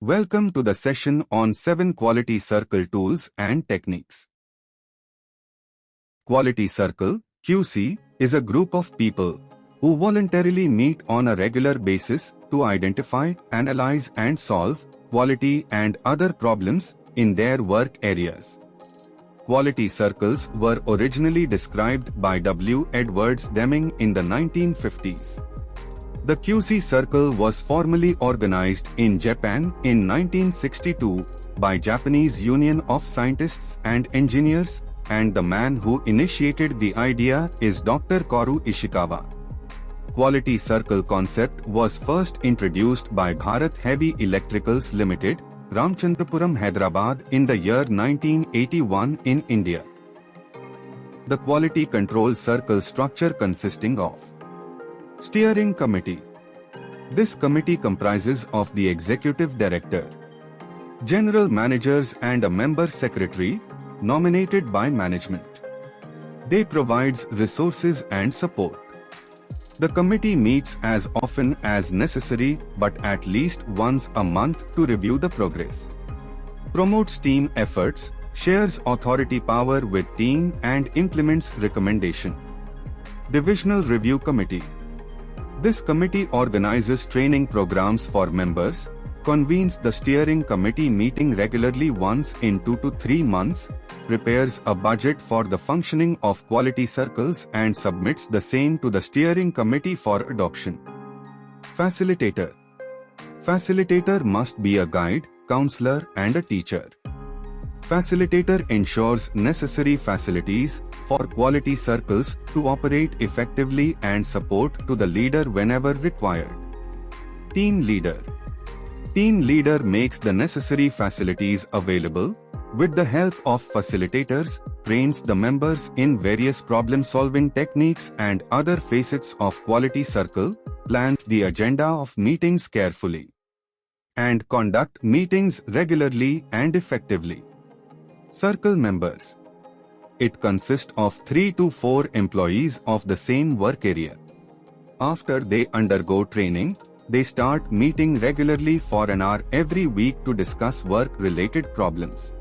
Welcome to the session on 7 Quality Circle Tools and Techniques. Quality Circle, QC, is a group of people who voluntarily meet on a regular basis to identify, analyze and solve quality and other problems in their work areas. Quality circles were originally described by W. Edwards Deming in the 1950s. The QC circle was formally organized in Japan in 1962 by Japanese Union of Scientists and Engineers, and the man who initiated the idea is Dr. Kaoru Ishikawa. Quality circle concept was first introduced by Bharat Heavy Electricals Limited, Ramchandrapuram, Hyderabad in the year 1981 in India. The quality control circle structure consisting of Steering Committee. This committee comprises of the Executive Director, General Managers and a Member Secretary, nominated by management. They provides resources and support. The committee meets as often as necessary but at least once a month to review the progress. Promotes team efforts, shares authority power with team and implements recommendation. Divisional Review Committee. This committee organizes training programs for members, convenes the steering committee meeting regularly once in 2 to 3 months, prepares a budget for the functioning of quality circles and submits the same to the steering committee for adoption. Facilitator. Facilitator must be a guide, counselor and a teacher. Facilitator ensures necessary facilities for quality circles to operate effectively and support to the leader whenever required. Team leader. Team leader makes the necessary facilities available, with the help of facilitators, trains the members in various problem-solving techniques and other facets of quality circle, plans the agenda of meetings carefully, and conduct meetings regularly and effectively. Circle members. It consists of 3 to 4 employees of the same work area. After they undergo training, they start meeting regularly for an hour every week to discuss work-related problems.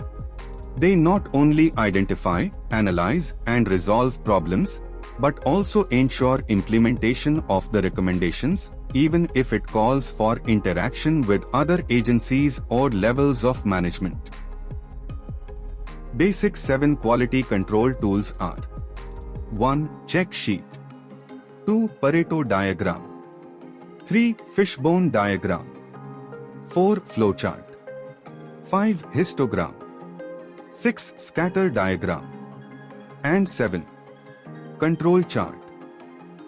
They not only identify, analyze, and resolve problems, but also ensure implementation of the recommendations, even if it calls for interaction with other agencies or levels of management. Basic 7 quality control tools are 1. Check sheet, 2. Pareto diagram, 3. Fishbone diagram, 4. Flowchart, 5. Histogram, 6. Scatter diagram, and 7. Control chart.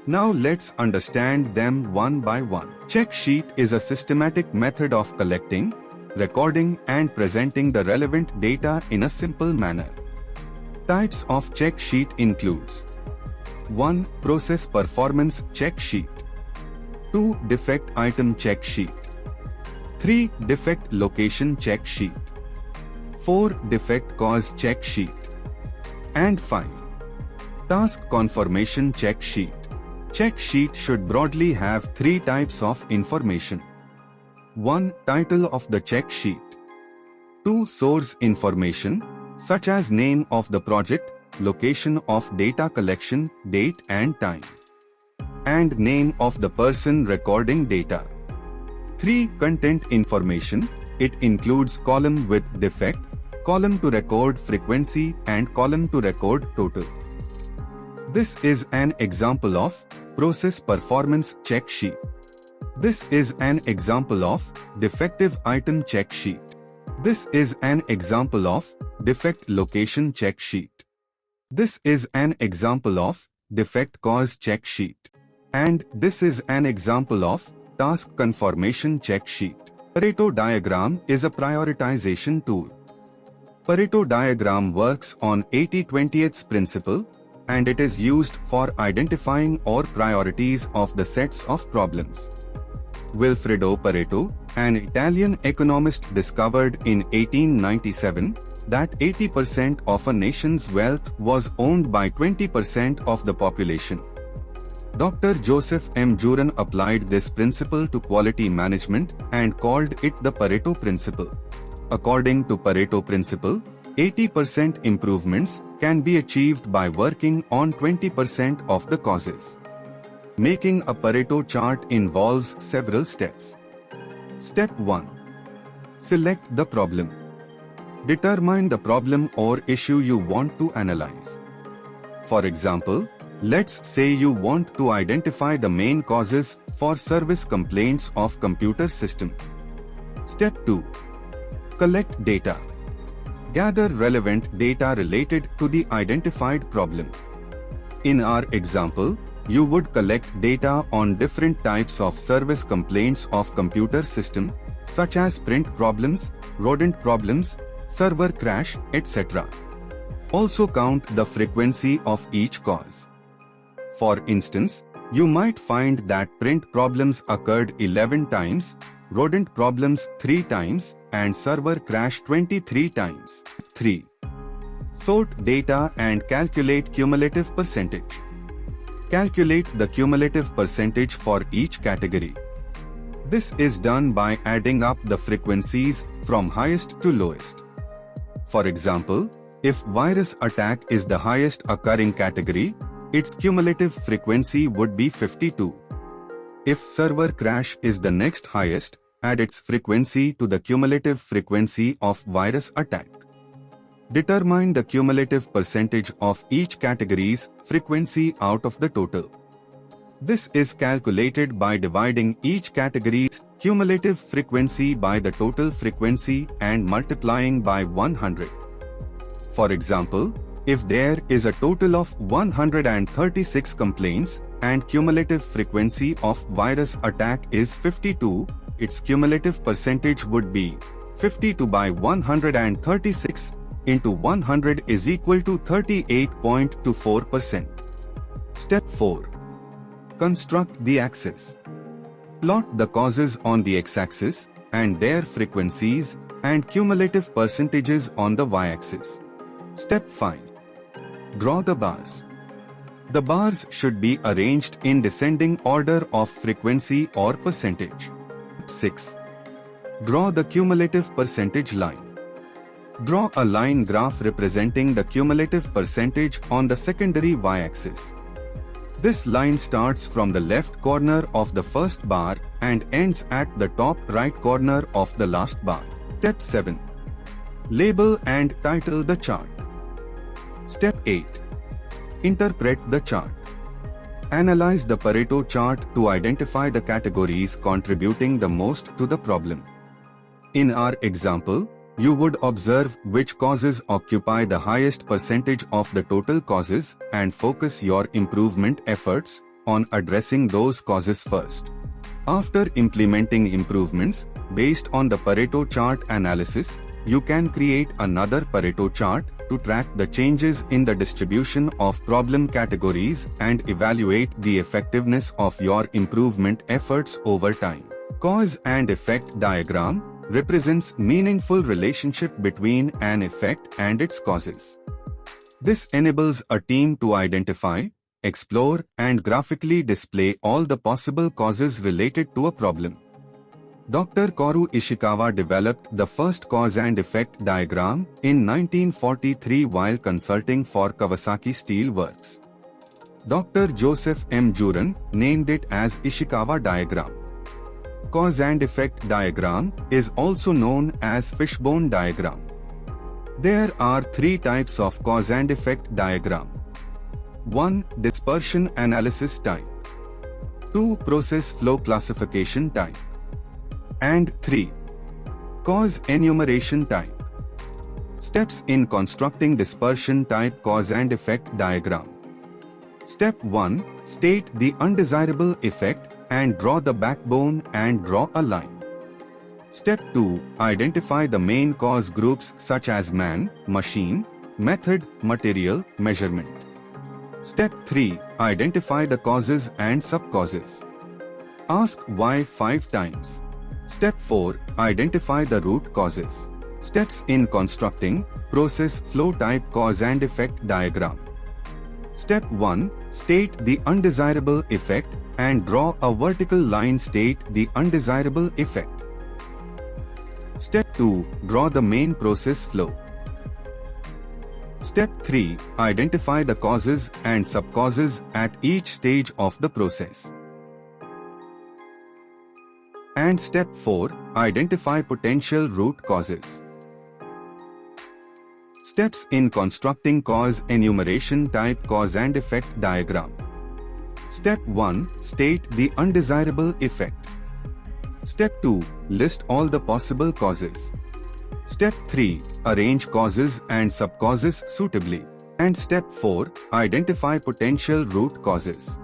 Now let's understand them one by one. Check sheet is a systematic method of collecting, recording and presenting the relevant data in a simple manner. Types of check sheet includes 1. Process performance check sheet, 2. Defect item check sheet, 3. Defect location check sheet, 4. Defect cause check sheet, and 5. Task confirmation check sheet. Check sheet should broadly have 3 types of information. 1. Title of the check sheet, 2. Source information, such as name of the project, location of data collection, date and time, and name of the person recording data. 3. Content information. It includes column with defect, column to record frequency and column to record total. This is an example of process performance check sheet. This is an example of defective item check sheet. This is an example of defect location check sheet. This is an example of defect cause check sheet. And this is an example of task confirmation check sheet. Pareto diagram is a prioritization tool. Pareto diagram works on 80-20th principle, and it is used for identifying or priorities of the sets of problems. Wilfredo Pareto, an Italian economist, discovered in 1897 that 80% of a nation's wealth was owned by 20% of the population. Dr. Joseph M. Juran applied this principle to quality management and called it the Pareto principle. According to Pareto principle, 80% improvements can be achieved by working on 20% of the causes. Making a Pareto chart involves several steps. Step 1. Select the problem. Determine the problem or issue you want to analyze. For example, let's say you want to identify the main causes for service complaints of computer system. Step 2. Collect data. Gather relevant data related to the identified problem. In our example, you would collect data on different types of service complaints of computer system, such as print problems, rodent problems, server crash, etc. Also count the frequency of each cause. For instance, you might find that print problems occurred 11 times, rodent problems 3 times, and server crash 23 times. 3. Sort data and calculate cumulative percentage. Calculate the cumulative percentage for each category. This is done by adding up the frequencies from highest to lowest. For example, if virus attack is the highest occurring category, its cumulative frequency would be 52. If server crash is the next highest, add its frequency to the cumulative frequency of virus attack. Determine the cumulative percentage of each category's frequency out of the total. This is calculated by dividing each category's cumulative frequency by the total frequency and multiplying by 100. For example, if there is a total of 136 complaints and cumulative frequency of virus attack is 52, its cumulative percentage would be 52 by 136 into 100 is equal to 38.24%. Step 4. Construct the axis. Plot the causes on the x-axis and their frequencies and cumulative percentages on the y-axis. Step 5. Draw the bars. The bars should be arranged in descending order of frequency or percentage. 6. Draw the cumulative percentage line. Draw a line graph representing the cumulative percentage on the secondary y-axis. This line starts from the left corner of the first bar and ends at the top right corner of the last bar. Step 7. Label and title the chart. Step 8. Interpret the chart. Analyze the Pareto chart to identify the categories contributing the most to the problem. In our example, you would observe which causes occupy the highest percentage of the total causes and focus your improvement efforts on addressing those causes first. After implementing improvements based on the Pareto chart analysis, you can create another Pareto chart to track the changes in the distribution of problem categories and evaluate the effectiveness of your improvement efforts over time. Cause and effect diagram represents meaningful relationship between an effect and its causes. This enables a team to identify, explore, and graphically display all the possible causes related to a problem. Dr. Kaoru Ishikawa developed the first cause and effect diagram in 1943 while consulting for Kawasaki Steel Works. Dr. Joseph M. Juran named it as Ishikawa diagram. Cause and effect diagram is also known as Fishbone diagram. There are 3 types of cause and effect diagram. 1. Dispersion analysis type. 2. Process flow classification type. And 3. Cause enumeration type. Steps in constructing dispersion type cause and effect diagram. Step 1. State the undesirable effect and draw the backbone and draw a line. Step 2. Identify the main cause groups such as man, machine, method, material, measurement. Step 3. Identify the causes and subcauses. Ask why 5 times. Step 4. Identify the root causes. Steps in constructing process flow type cause and effect diagram. Step 1. State the undesirable effect and draw a vertical line. State the undesirable effect. Step 2. Draw the main process flow. Step 3. Identify the causes and subcauses at each stage of the process. And Step 4. Identify potential root causes. Steps in constructing cause enumeration. Type cause and effect diagram. Step 1. State the undesirable effect. Step 2. List all the possible causes. Step 3. Arrange causes and subcauses suitably. And Step 4. Identify potential root causes.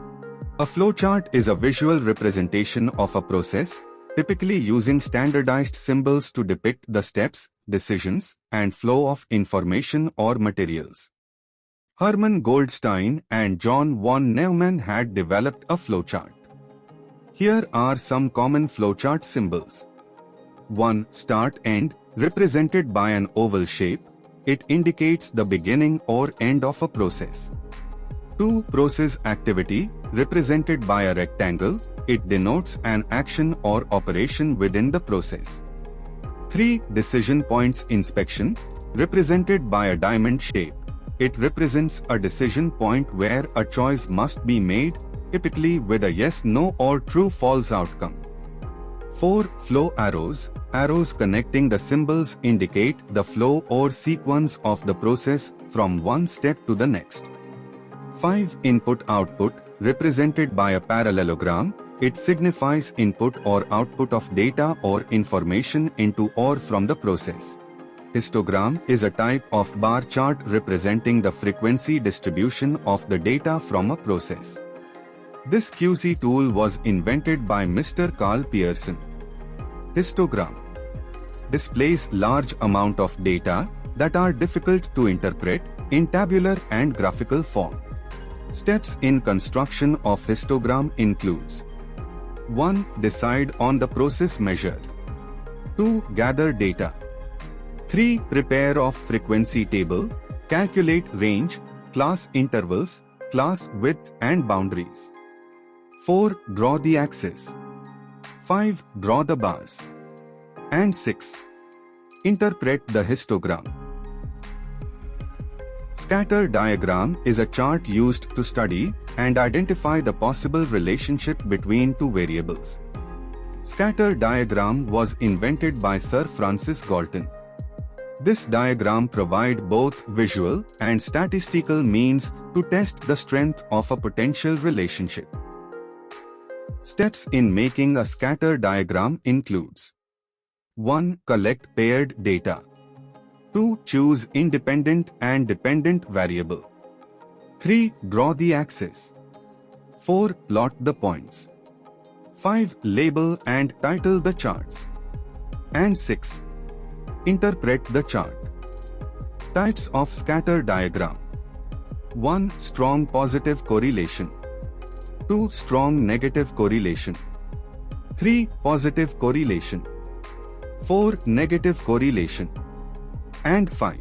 A flowchart is a visual representation of a process, typically using standardized symbols to depict the steps, decisions, and flow of information or materials. Hermann Goldstein and John von Neumann had developed a flowchart. Here are some common flowchart symbols. 1. Start-end, represented by an oval shape. It indicates the beginning or end of a process. 2. Process activity, represented by a rectangle. It denotes an action or operation within the process. 3. Decision points inspection, represented by a diamond shape. It represents a decision point where a choice must be made, typically with a yes, no or true, false outcome. 4. Flow arrows. Arrows connecting the symbols indicate the flow or sequence of the process from one step to the next. 5. Input-output, represented by a parallelogram. It signifies input or output of data or information into or from the process. Histogram is a type of bar chart representing the frequency distribution of the data from a process. This QC tool was invented by Mr. Carl Pearson. Histogram displays large amount of data that are difficult to interpret in tabular and graphical form. Steps in construction of histogram includes: 1. Decide on the process measure. 2. Gather data. 3. Prepare of frequency table, calculate range, class intervals, class width and boundaries. 4. Draw the axis. 5. Draw the bars. And 6. Interpret the histogram. Scatter diagram is a chart used to study and identify the possible relationship between two variables. Scatter diagram was invented by Sir Francis Galton. This diagram provides both visual and statistical means to test the strength of a potential relationship. Steps in making a scatter diagram includes: 1. Collect paired data. 2. Choose independent and dependent variable. 3. Draw the axis. 4. Plot the points. 5. Label and title the charts. And 6. Interpret the chart. Types of scatter diagram. 1. Strong positive correlation. 2. Strong negative correlation. 3. Positive correlation. 4. Negative correlation. And 5.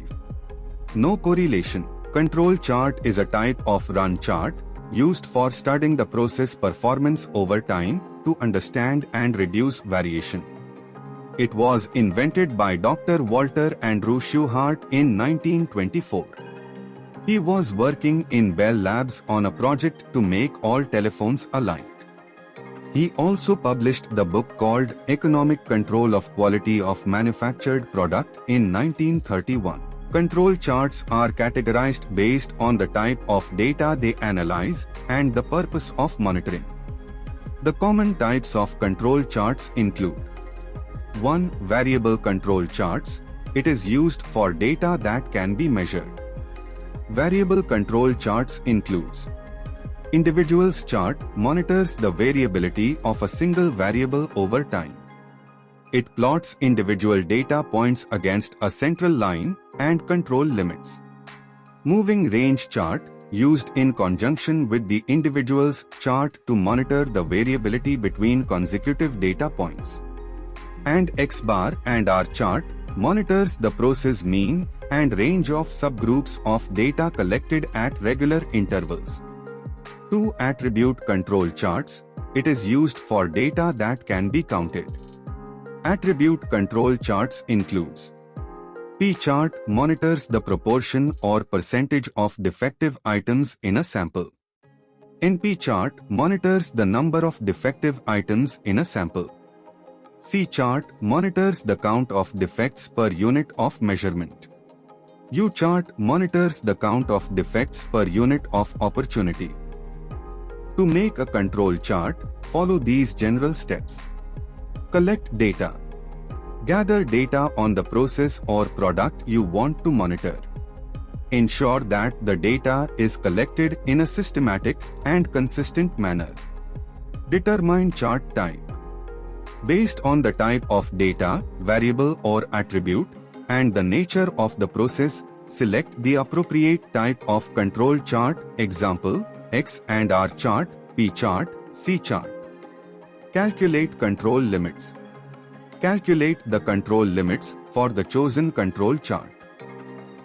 No correlation. Control chart is a type of run chart used for studying the process performance over time to understand and reduce variation. It was invented by Dr. Walter Andrew Shewhart in 1924. He was working in Bell Labs on a project to make all telephones alike. He also published the book called Economic Control of Quality of Manufactured Product in 1931. Control charts are categorized based on the type of data they analyze and the purpose of monitoring. The common types of control charts include: 1. Variable control charts. It is used for data that can be measured. Variable control charts includes: Individuals chart monitors the variability of a single variable over time. It plots individual data points against a central line and control limits. Moving range chart, used in conjunction with the individuals chart to monitor the variability between consecutive data points. And X-bar and R chart monitors the process mean and range of subgroups of data collected at regular intervals. 2. Attribute control charts. It is used for data that can be counted. Attribute control charts includes P-chart monitors the proportion or percentage of defective items in a sample. NP-chart monitors the number of defective items in a sample. C-chart monitors the count of defects per unit of measurement. U-chart monitors the count of defects per unit of opportunity. To make a control chart, follow these general steps. Collect data. Gather data on the process or product you want to monitor. Ensure that the data is collected in a systematic and consistent manner. Determine chart type. Based on the type of data, variable or attribute, and the nature of the process, select the appropriate type of control chart, example, X and R chart, P chart, C chart. Calculate control limits. Calculate the control limits for the chosen control chart.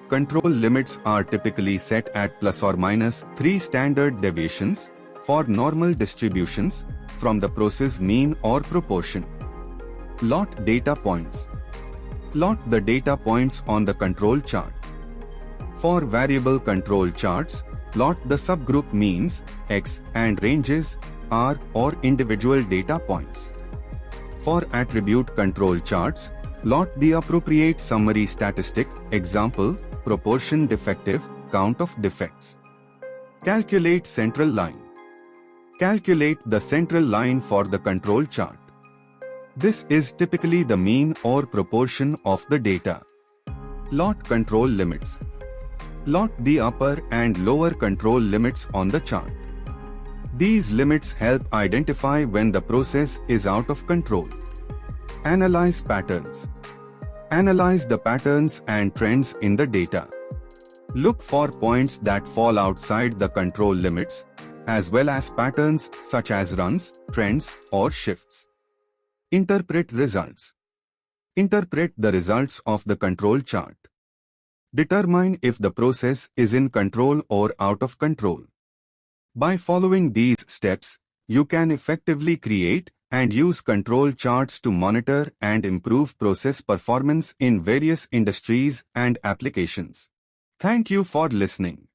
Control limits are typically set at plus or minus 3 standard deviations for normal distributions from the process mean or proportion. Plot data points. Plot the data points on the control chart. For variable control charts, plot the subgroup means, X, and ranges, R, or individual data points. For attribute control charts, plot the appropriate summary statistic, example, proportion defective, count of defects. Calculate central line. Calculate the central line for the control chart. This is typically the mean or proportion of the data. Plot control limits. Plot the upper and lower control limits on the chart. These limits help identify when the process is out of control. Analyze patterns. Analyze the patterns and trends in the data. Look for points that fall outside the control limits, as well as patterns such as runs, trends, or shifts. Interpret results. Interpret the results of the control chart. Determine if the process is in control or out of control. By following these steps, you can effectively create and use control charts to monitor and improve process performance in various industries and applications. Thank you for listening.